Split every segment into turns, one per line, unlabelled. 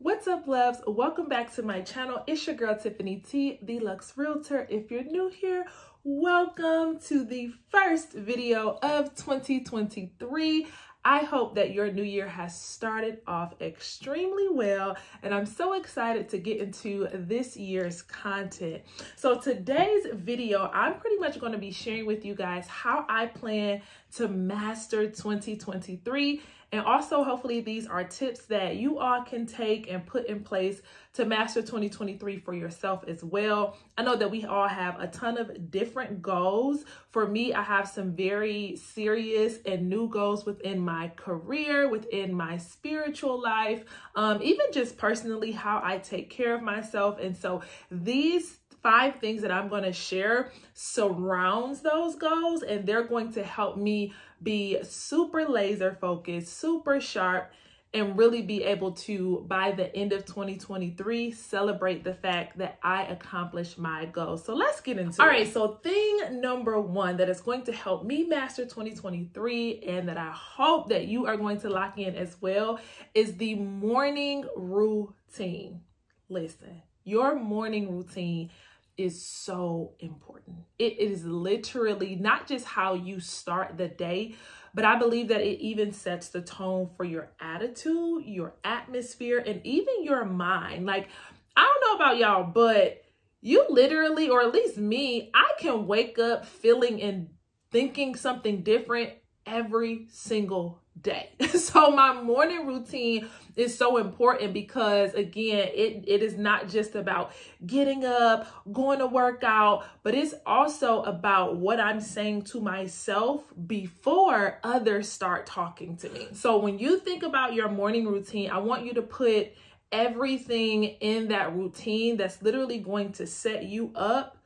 What's up, loves? Welcome back to my channel. It's your girl, Tiffanie T, the Luxe Realtor. If you're new here, welcome to the first video of 2023. I hope that your new year has started off extremely well, and I'm so excited to get into this year's content. So today's video, I'm pretty much going to be sharing with you guys how I plan to master 2023. And also, hopefully, these are tips that you all can take and put in place to master 2023 for yourself as well. I know that we all have a ton of different goals. For me, I have some very serious and new goals within my career, within my spiritual life, even just personally, how I take care of myself. And so these 5 things that I'm going to share surrounds those goals, and they're going to help me be super laser focused, super sharp, and really be able to, by the end of 2023, celebrate the fact that I accomplished my goals. So let's get into it. All right, so thing number 1 that is going to help me master 2023, and that I hope that you are going to lock in as well, is the morning routine. Listen, your morning routine is so important. It is literally not just how you start the day, but I believe that it even sets the tone for your attitude, your atmosphere, and even your mind. Like, I don't know about y'all, but you literally, or at least me, I can wake up feeling and thinking something different every single day. So my morning routine is so important because, again, it is not just about getting up, going to work out, but it's also about what I'm saying to myself before others start talking to me. So when you think about your morning routine, I want you to put everything in that routine that's literally going to set you up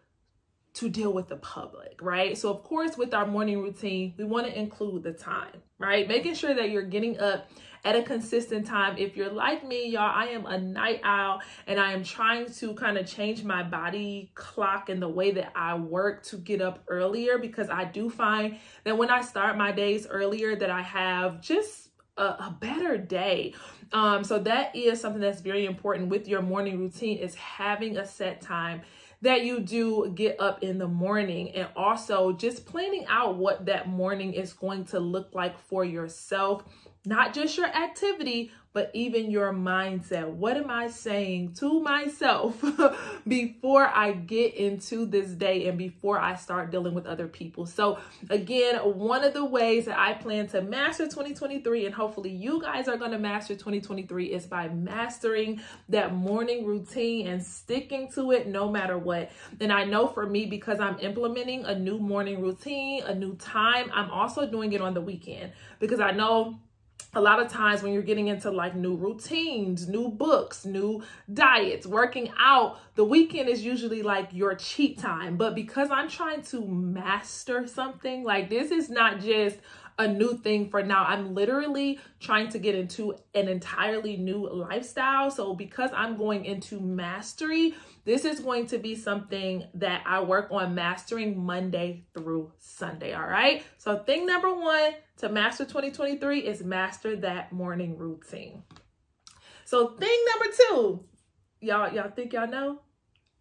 to deal with the public, right? So of course, with our morning routine, we want to include the time, right? Making sure that you're getting up at a consistent time. If you're like me, y'all, I am a night owl, and I am trying to kind of change my body clock and the way that I work to get up earlier, because I do find that when I start my days earlier, that I have just a better day. So that is something that's very important with your morning routine, is having a set time that you do get up in the morning, and also just planning out what that morning is going to look like for yourself, not just your activity, but even your mindset. What am I saying to myself before I get into this day and before I start dealing with other people? So again, one of the ways that I plan to master 2023, and hopefully you guys are going to master 2023, is by mastering that morning routine and sticking to it no matter what. And I know for me, because I'm implementing a new morning routine, a new time, I'm also doing it on the weekend, because I know a lot of times when you're getting into like new routines, new books, new diets, working out, the weekend is usually like your cheat time. But because I'm trying to master something, like this is not just a new thing for now. I'm literally trying to get into an entirely new lifestyle. So because I'm going into mastery, this is going to be something that I work on mastering Monday through Sunday. All right. So thing number 1 to master 2023 is master that morning routine. So thing number 2, y'all think y'all know?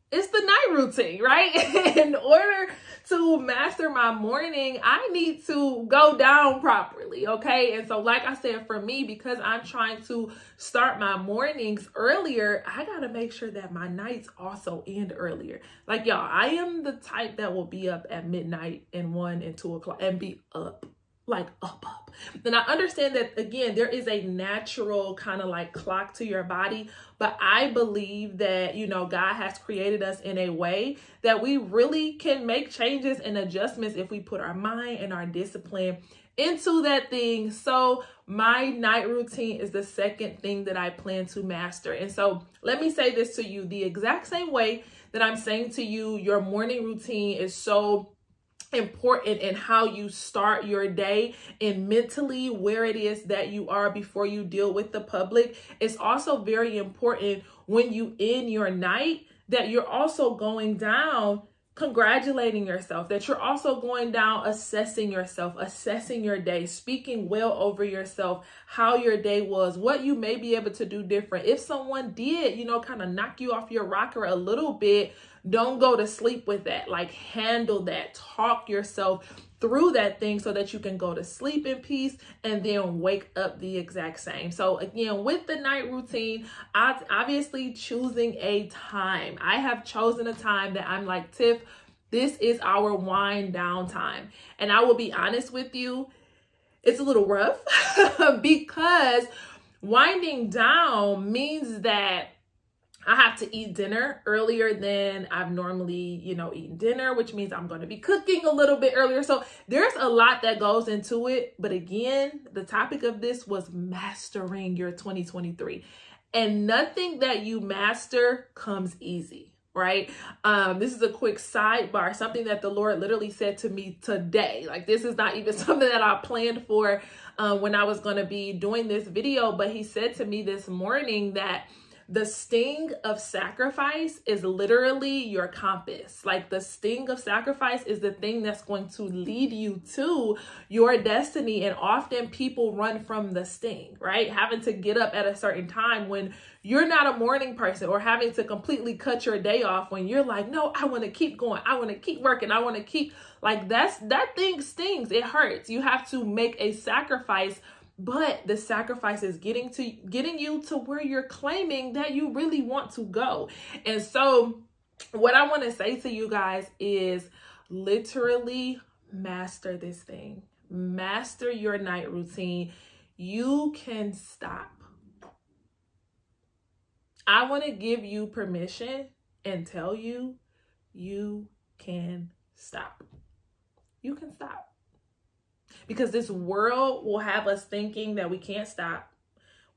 It's the night routine, right? In order to master my morning, I need to go down properly, okay? And so like I said, for me, because I'm trying to start my mornings earlier, I gotta make sure that my nights also end earlier. Like y'all, I am the type that will be up at midnight and 1 and 2 o'clock and be up. Like up. Then I understand that, again, there is a natural kind of like clock to your body, but I believe that, you know, God has created us in a way that we really can make changes and adjustments if we put our mind and our discipline into that thing. So my night routine is the second thing that I plan to master. And so let me say this to you, the exact same way that I'm saying to you, your morning routine is so important in how you start your day and mentally where it is that you are before you deal with the public. It's also very important when you end your night that you're also going down congratulating yourself, that you're also going down, assessing yourself, assessing your day, speaking well over yourself, how your day was, what you may be able to do different. If someone did, kind of knock you off your rocker a little bit, don't go to sleep with that. Like, handle that, talk yourself through that thing so that you can go to sleep in peace and then wake up the exact same. So again, with the night routine, obviously choosing a time. I have chosen a time that I'm like, Tiff, this is our wind down time. And I will be honest with you, it's a little rough because winding down means that I have to eat dinner earlier than I've normally, eaten dinner, which means I'm going to be cooking a little bit earlier. So there's a lot that goes into it. But again, the topic of this was mastering your 2023. And nothing that you master comes easy, right? This is a quick sidebar, something that the Lord literally said to me today. Like, this is not even something that I planned for when I was going to be doing this video. But he said to me this morning that the sting of sacrifice is literally your compass. Like, the sting of sacrifice is the thing that's going to lead you to your destiny. And often people run from the sting, right? Having to get up at a certain time when you're not a morning person, or having to completely cut your day off when you're like, no, I want to keep going. I want to keep working. I want to keep, like, that thing stings. It hurts. You have to make a sacrifice. But the sacrifice is getting you to where you're claiming that you really want to go. And so what I want to say to you guys is literally master this thing. Master your night routine. You can stop. I want to give you permission and tell you, you can stop. You can stop. Because this world will have us thinking that we can't stop.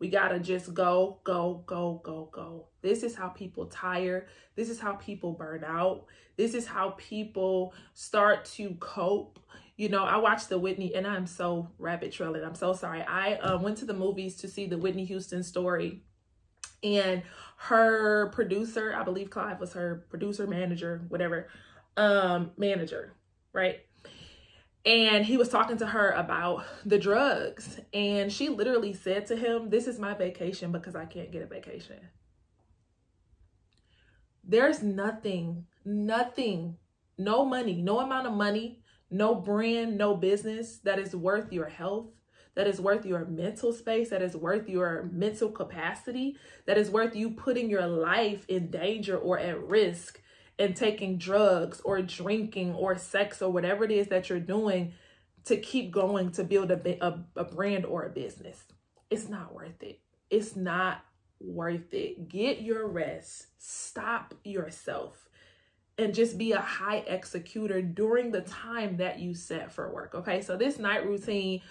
We got to just go, go, go, go, go. This is how people tire. This is how people burn out. This is how people start to cope. I watched the Whitney, and I'm so rabbit trailing. I'm so sorry. I went to the movies to see the Whitney Houston story. And her producer, I believe Clive was her producer, manager, whatever, manager, right? And he was talking to her about the drugs. And she literally said to him, this is my vacation because I can't get a vacation. There's nothing, no money, no amount of money, no brand, no business that is worth your health, that is worth your mental space, that is worth your mental capacity, that is worth you putting your life in danger or at risk and taking drugs or drinking or sex or whatever it is that you're doing to keep going to build a brand or a business. It's not worth it. It's not worth it. Get your rest. Stop yourself. And just be a high executor during the time that you set for work. Okay, so this night routine,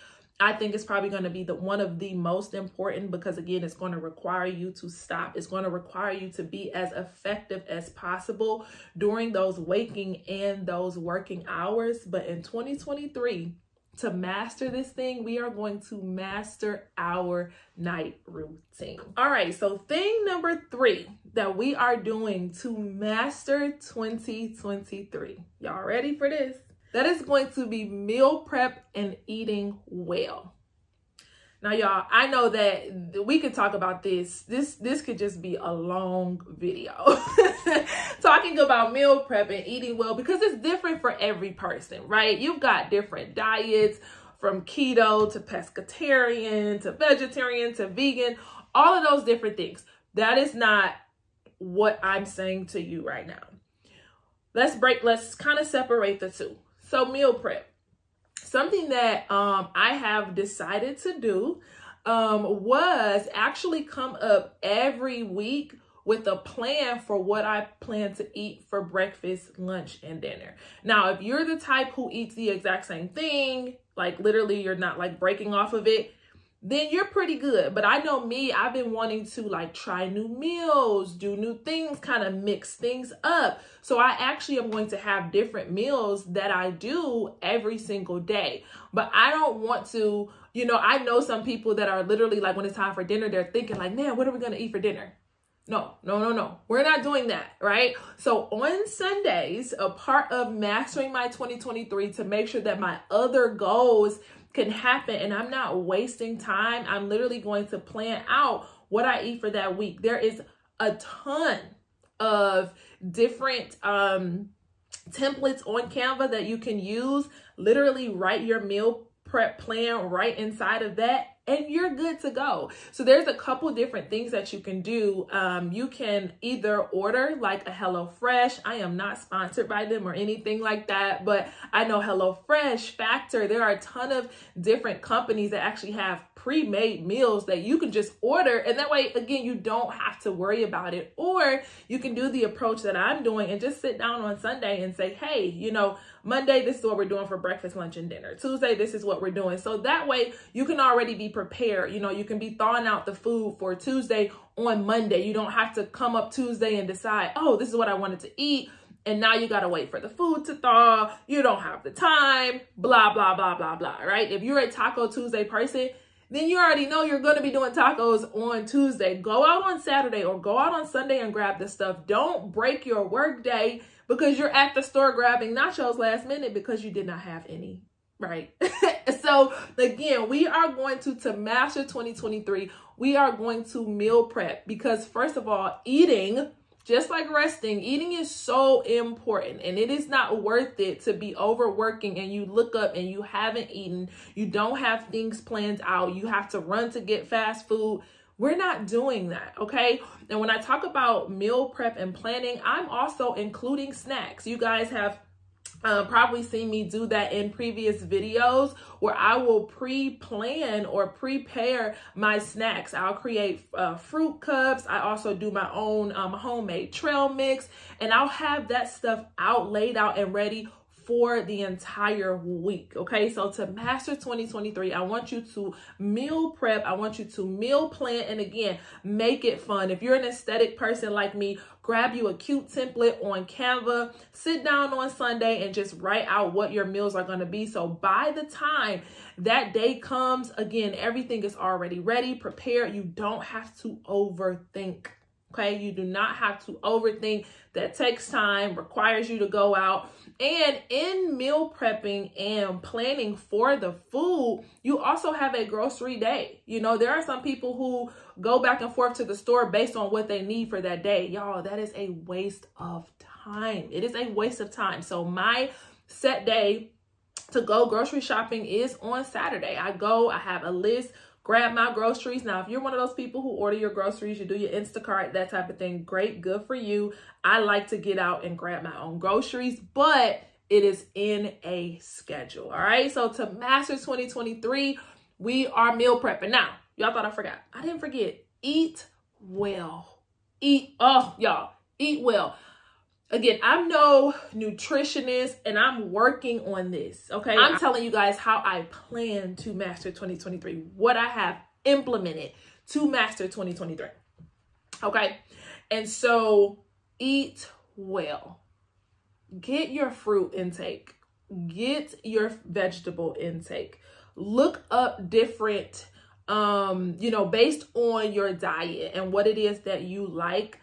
I think it's probably going to be one of the most important, because again, it's going to require you to stop. It's going to require you to be as effective as possible during those waking and those working hours. But in 2023, to master this thing, we are going to master our night routine. All right, so thing number 3 that we are doing to master 2023. Y'all ready for this? That is going to be meal prep and eating well. Now, y'all, I know that we could talk about this. This could just be a long video talking about meal prep and eating well, because it's different for every person, right? You've got different diets, from keto to pescatarian to vegetarian to vegan, all of those different things. That is not what I'm saying to you right now. Let's kind of separate the two. So meal prep, something that I have decided to do was actually come up every week with a plan for what I plan to eat for breakfast, lunch, and dinner. Now, if you're the type who eats the exact same thing, like literally you're not like breaking off of it, then you're pretty good. But I know me, I've been wanting to like try new meals, do new things, kind of mix things up. So I actually am going to have different meals that I do every single day. But I don't want to, I know some people that are literally like, when it's time for dinner, they're thinking like, man, what are we going to eat for dinner? No. We're not doing that, right? So on Sundays, a part of mastering my 2023 to make sure that my other goals can happen and I'm not wasting time, I'm literally going to plan out what I eat for that week. There is a ton of different templates on Canva that you can use. Literally write your meal prep plan right inside of that, and you're good to go. So there's a couple different things that you can do. You can either order like a HelloFresh. I am not sponsored by them or anything like that, but I know HelloFresh, Factor, there are a ton of different companies that actually have pre-made meals that you can just order. And that way, again, you don't have to worry about it. Or you can do the approach that I'm doing and just sit down on Sunday and say, hey, you know, Monday, this is what we're doing for breakfast, lunch, and dinner. Tuesday, this is what we're doing. So that way you can already be prepared. You know, you can be thawing out the food for Tuesday on Monday. You don't have to come up Tuesday and decide, oh, this is what I wanted to eat. And now you got to wait for the food to thaw. You don't have the time, blah, blah, blah, blah, blah, right? If you're a Taco Tuesday person, then you already know you're going to be doing tacos on Tuesday. Go out on Saturday or go out on Sunday and grab this stuff. Don't break your work day because you're at the store grabbing nachos last minute because you did not have any, right? So again, we are going to master 2023. We are going to meal prep because first of all, eating, just like resting, eating is so important, and it is not worth it to be overworking and you look up and you haven't eaten, you don't have things planned out, you have to run to get fast food. We're not doing that, okay? And when I talk about meal prep and planning, I'm also including snacks. You guys have probably seen me do that in previous videos where I will pre-plan or prepare my snacks. I'll create fruit cups. I also do my own homemade trail mix, and I'll have that stuff out, laid out and ready for the entire week. Okay, so to master 2023, I want you to meal prep. I want you to meal plan, and again, make it fun. If you're an aesthetic person like me, grab you a cute template on Canva, sit down on Sunday and just write out what your meals are going to be. So by the time that day comes, again, everything is already ready, prepared. You don't have to overthink. Okay, you do not have to overthink. That takes time, requires you to go out. And in meal prepping and planning for the food, you also have a grocery day. You know, there are some people who go back and forth to the store based on what they need for that day. Y'all, that is a waste of time. It is a waste of time. So my set day to go grocery shopping is on Saturday. I go, I have a list, grab my groceries. Now, if you're one of those people who order your groceries, you do your Instacart, that type of thing, great, good for you. I like to get out and grab my own groceries, but it is in a schedule, all right? So to master 2023, we are meal prepping. Now, y'all thought I forgot. I didn't forget. Eat well. Eat well. Again, I'm no nutritionist and I'm working on this, okay? I'm telling you guys how I plan to master 2023, what I have implemented to master 2023, okay? And so eat well. Get your fruit intake. Get your vegetable intake. Look up different, based on your diet and what it is that you like.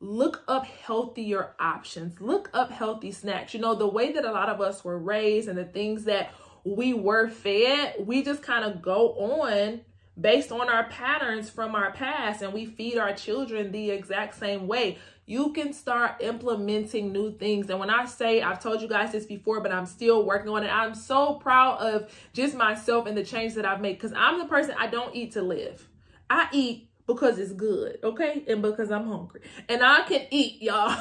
Look up healthier options. Look up healthy snacks. You know, the way that a lot of us were raised and the things that we were fed, we just kind of go on based on our patterns from our past, and we feed our children the exact same way. You can start implementing new things. And when I say, I've told you guys this before, but I'm still working on it. I'm so proud of just myself and the change that I've made, because I'm the person, I don't eat to live. I eat because it's good, okay? And because I'm hungry. And I can eat, y'all.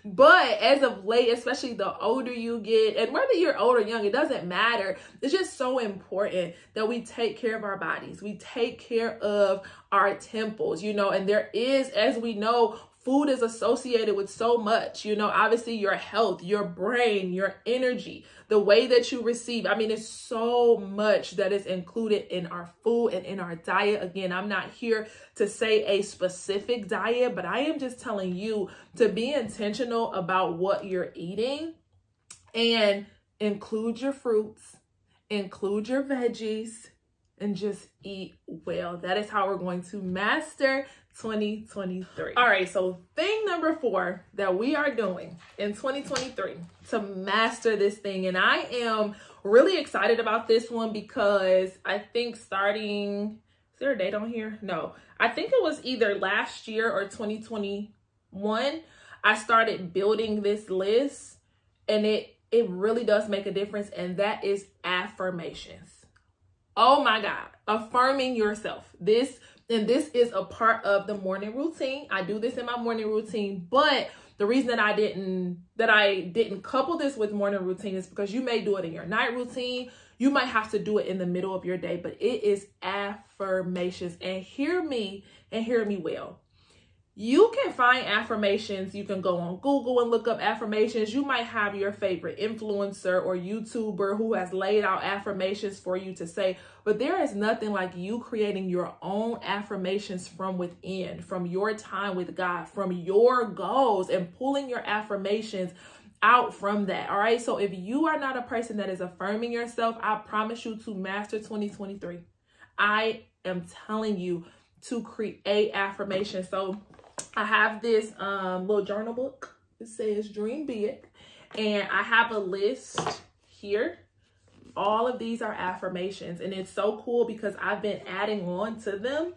But as of late, especially the older you get, and whether you're old or young, it doesn't matter. It's just so important that we take care of our bodies. We take care of our temples, and there is, as we know, food is associated with so much, obviously your health, your brain, your energy, the way that you receive. I mean, it's so much that is included in our food and in our diet. Again, I'm not here to say a specific diet, but I am just telling you to be intentional about what you're eating and include your fruits, include your veggies, and just eat well. That is how we're going to master 2023. All right, so thing number 4 that we are doing in 2023 to master this thing, and I am really excited about this one because I think starting, is there a date on here? No, I think it was either last year or 2021, I started building this list, and it really does make a difference, and that is affirmations. Oh my God, affirming yourself. This is a part of the morning routine. I do this in my morning routine, but the reason that I didn't couple this with morning routine is because you may do it in your night routine. You might have to do it in the middle of your day, but it is affirmations. And hear me well. You can find affirmations. You can go on Google and look up affirmations. You might have your favorite influencer or YouTuber who has laid out affirmations for you to say, but there is nothing like you creating your own affirmations from within, from your time with God, from your goals, and pulling your affirmations out from that. All right. So if you are not a person that is affirming yourself, I promise you to master 2023. I am telling you to create affirmations. So I have this little journal book. It says Dream Big, and I have a list here. All of these are affirmations, and it's so cool because I've been adding on to them.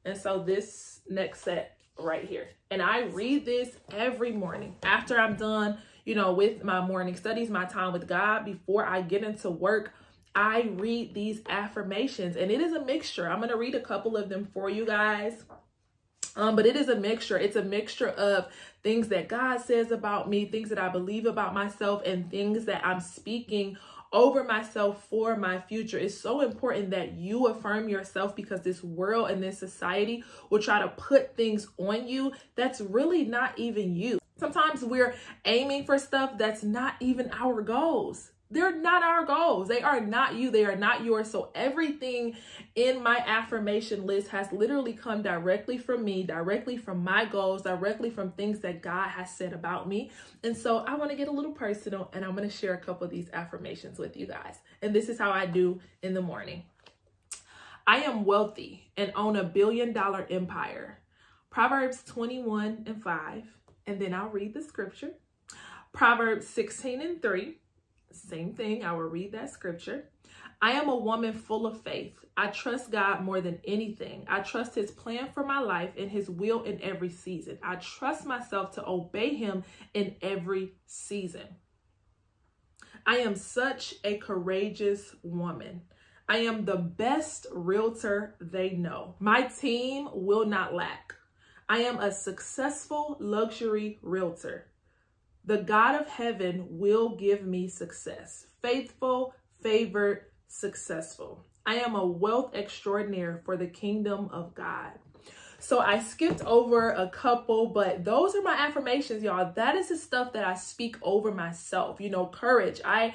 And so this next set right here, and I read this every morning after I'm done, with my morning studies, my time with God, before I get into work. I read these affirmations, and it is a mixture. I'm going to read a couple of them for you guys. But it is a mixture. It's a mixture of things that God says about me, things that I believe about myself, and things that I'm speaking over myself for my future. It's so important that you affirm yourself, because this world and this society will try to put things on you that's really not even you. Sometimes we're aiming for stuff that's not even our goals. They're not our goals. They are not you. They are not yours. So everything in my affirmation list has literally come directly from me, directly from my goals, directly from things that God has said about me. And so I want to get a little personal, and I'm going to share a couple of these affirmations with you guys. And this is how I do in the morning. I am wealthy and own $1 billion empire. Proverbs 21:5. And then I'll read the scripture. Proverbs 16:3. Same thing. I will read that scripture. I am a woman full of faith. I trust God more than anything. I trust his plan for my life and his will in every season. I trust myself to obey him in every season. I am such a courageous woman. I am the best realtor they know. My team will not lack. I am a successful luxury realtor. The God of heaven will give me success. Faithful, favored, successful. I am a wealth extraordinaire for the kingdom of God. So I skipped over a couple, but those are my affirmations, y'all. That is the stuff that I speak over myself. Courage. I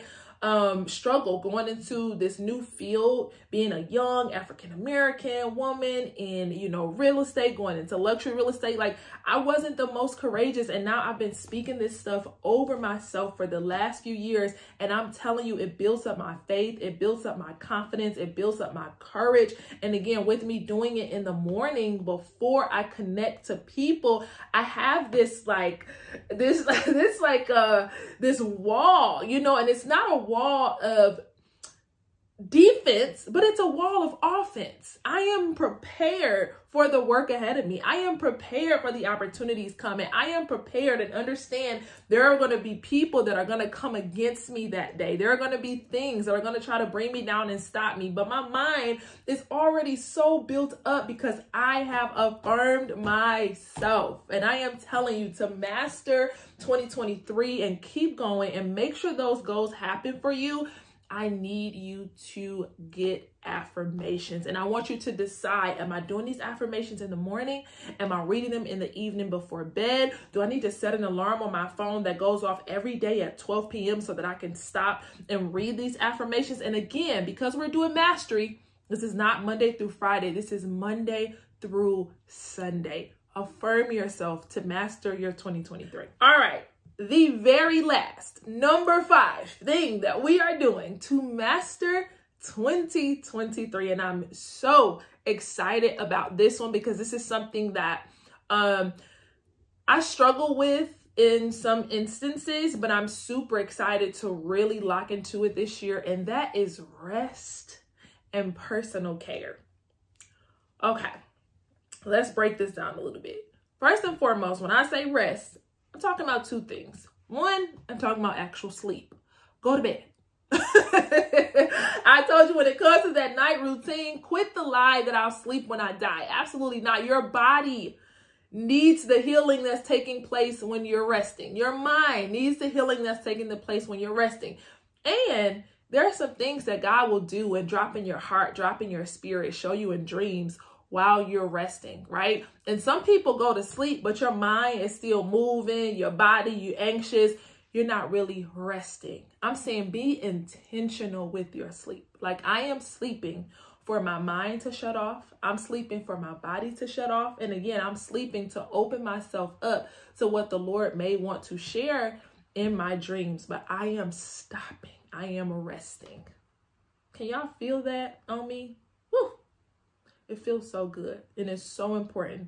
struggle going into this new field, being a young African-American woman in, real estate, going into luxury real estate. Like, I wasn't the most courageous, and now I've been speaking this stuff over myself for the last few years, and I'm telling you, it builds up my faith, it builds up my confidence, it builds up my courage. And again, with me doing it in the morning before I connect to people, I have this wall, and it's not a wall of defense, but it's a wall of offense. I am prepared for the work ahead of me. I am prepared for the opportunities coming. I am prepared and understand there are going to be people that are going to come against me that day. There are going to be things that are going to try to bring me down and stop me. But my mind is already so built up because I have affirmed myself. And I am telling you to master 2023 and keep going and make sure those goals happen for you. I need you to get affirmations. And I want you to decide, am I doing these affirmations in the morning? Am I reading them in the evening before bed? Do I need to set an alarm on my phone that goes off every day at 12 p.m. so that I can stop and read these affirmations? And again, because we're doing mastery, this is not Monday through Friday. This is Monday through Sunday. Affirm yourself to master your 2023. All right. The very last, number 5 thing that we are doing to master 2023. And I'm so excited about this one because this is something that I struggle with in some instances, but I'm super excited to really lock into it this year. And that is rest and personal care. Okay, let's break this down a little bit. First and foremost, when I say rest, I'm talking about two things. One, I'm talking about actual sleep. Go to bed. I told you, when it comes to that night routine, quit the lie that I'll sleep when I die. Absolutely not. Your body needs the healing that's taking place when you're resting. Your mind needs the healing that's taking place when you're resting. And there are some things that God will do and drop in your heart, drop in your spirit, show you in dreams while you're resting, right? And some people go to sleep, but your mind is still moving, your body, you're anxious. You're not really resting. I'm saying be intentional with your sleep. Like, I am sleeping for my mind to shut off. I'm sleeping for my body to shut off. And again, I'm sleeping to open myself up to what the Lord may want to share in my dreams. But I am stopping. I am resting. Can y'all feel that on me? Woo! It feels so good. And it's so important.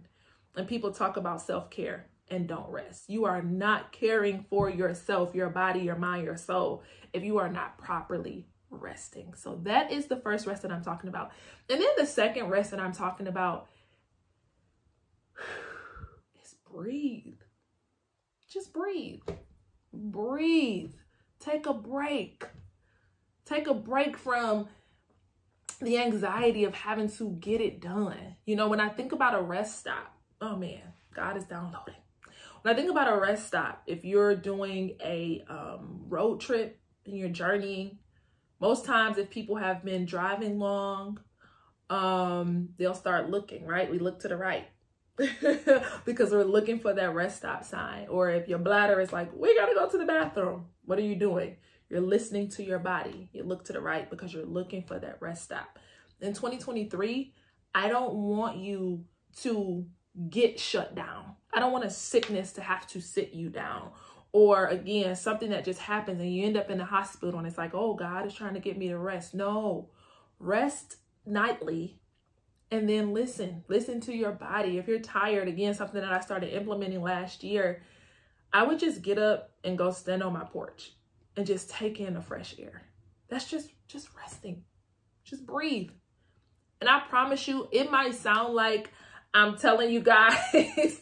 And people talk about self-care and don't rest. You are not caring for yourself, your body, your mind, your soul, if you are not properly resting. So that is the first rest that I'm talking about. And then the second rest that I'm talking about is breathe. Just breathe. Breathe. Take a break. Take a break from the anxiety of having to get it done. You know, when I think about a rest stop, oh man, God is downloading. When I think about a rest stop, if you're doing a road trip and you're journeying, most times if people have been driving long, they'll start looking, right? We look to the right because we're looking for that rest stop sign. Or if your bladder is like, we got to go to the bathroom. What are you doing? You're listening to your body. You look to the right because you're looking for that rest stop. In 2023, I don't want you to get shut down. I don't want a sickness to have to sit you down. Or again, something that just happens and you end up in the hospital and it's like, oh, God is trying to get me to rest. No, rest nightly and then listen to your body. If you're tired, again, something that I started implementing last year, I would just get up and go stand on my porch and just take in the fresh air. That's just resting. Just breathe. And I promise you, it might sound like I'm telling you guys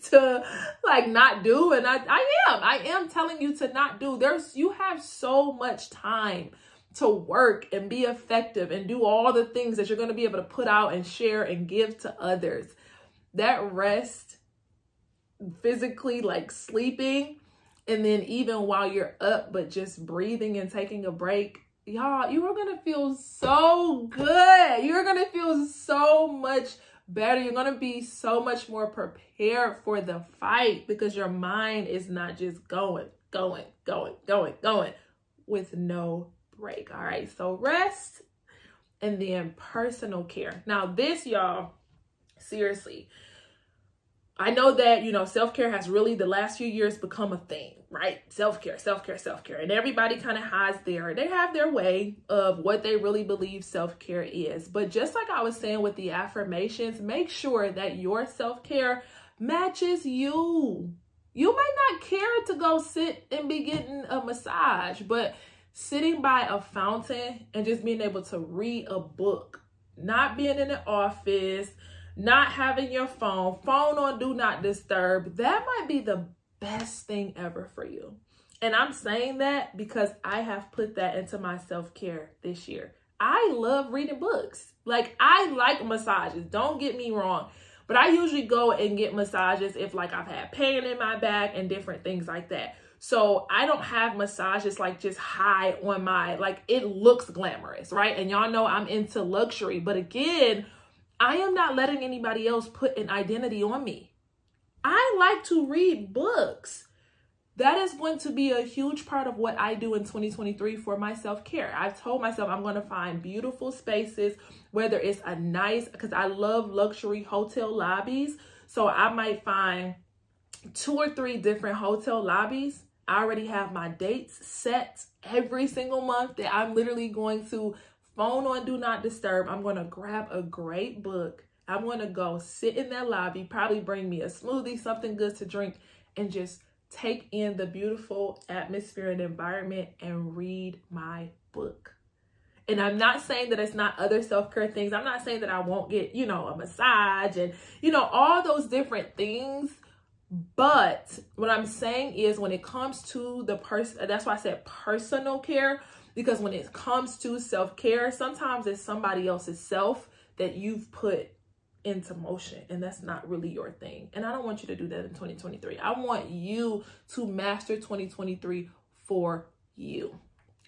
to like not do, and I am telling you to not do. You have so much time to work and be effective and do all the things that you're going to be able to put out and share and give to others. That rest, physically, like sleeping, and then even while you're up, but just breathing and taking a break, y'all, you are going to feel so good. You're going to feel so much better. You're going to be so much more prepared for the fight because your mind is not just going with no break. All right. So rest and then personal care. Now this, y'all, seriously, I know that, you know, self-care has really the last few years become a thing, right? Self-care. And everybody kind of they have their way of what they really believe self-care is. But just like I was saying with the affirmations, make sure that your self-care matches you. You might not care to go sit and be getting a massage, but sitting by a fountain and just being able to read a book, not being in the office, not having your phone on do not disturb, that might be the best thing ever for you. And I'm saying that because I have put that into my self-care this year. I love reading books. Like, I like massages, don't get me wrong, but I usually go and get massages if like I've had pain in my back and different things like that. So I don't have massages like just high on my, like it looks glamorous, right? And y'all know I'm into luxury, but again, I am not letting anybody else put an identity on me. I like to read books. That is going to be a huge part of what I do in 2023 for my self-care. I've told myself I'm going to find beautiful spaces, whether it's a nice, because I love luxury hotel lobbies. So I might find 2 or 3 different hotel lobbies. I already have my dates set every single month that I'm literally going to phone on Do Not Disturb. I'm going to grab a great book. I'm going to go sit in that lobby, probably bring me a smoothie, something good to drink, and just take in the beautiful atmosphere and environment and read my book. And I'm not saying that it's not other self-care things. I'm not saying that I won't get, you know, a massage and, you know, all those different things. But what I'm saying is when it comes to the person, that's why I said personal care, because when it comes to self-care, sometimes it's somebody else's self that you've put into motion, and that's not really your thing. And I don't want you to do that in 2023. I want you to master 2023 for you.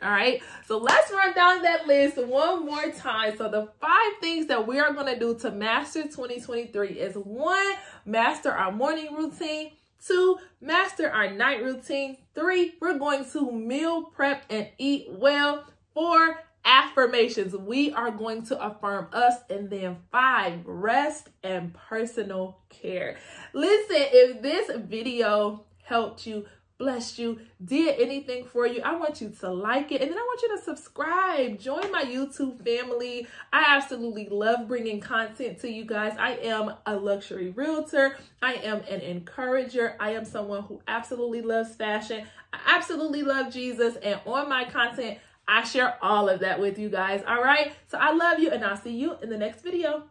All right, so let's run down that list one more time. So the 5 things that we are going to do to master 2023 is 1, master our morning routine. 2, master our night routine. 3, we're going to meal prep and eat well. 4, affirmations. We are going to affirm us. And then 5, rest and personal care. Listen, if this video helped you, blessed you, did anything for you, I want you to like it, and then I want you to subscribe. Join my YouTube family. I absolutely love bringing content to you guys. I am a luxury realtor. I am an encourager. I am someone who absolutely loves fashion. I absolutely love Jesus, and on my content, I share all of that with you guys. All right, so I love you, and I'll see you in the next video.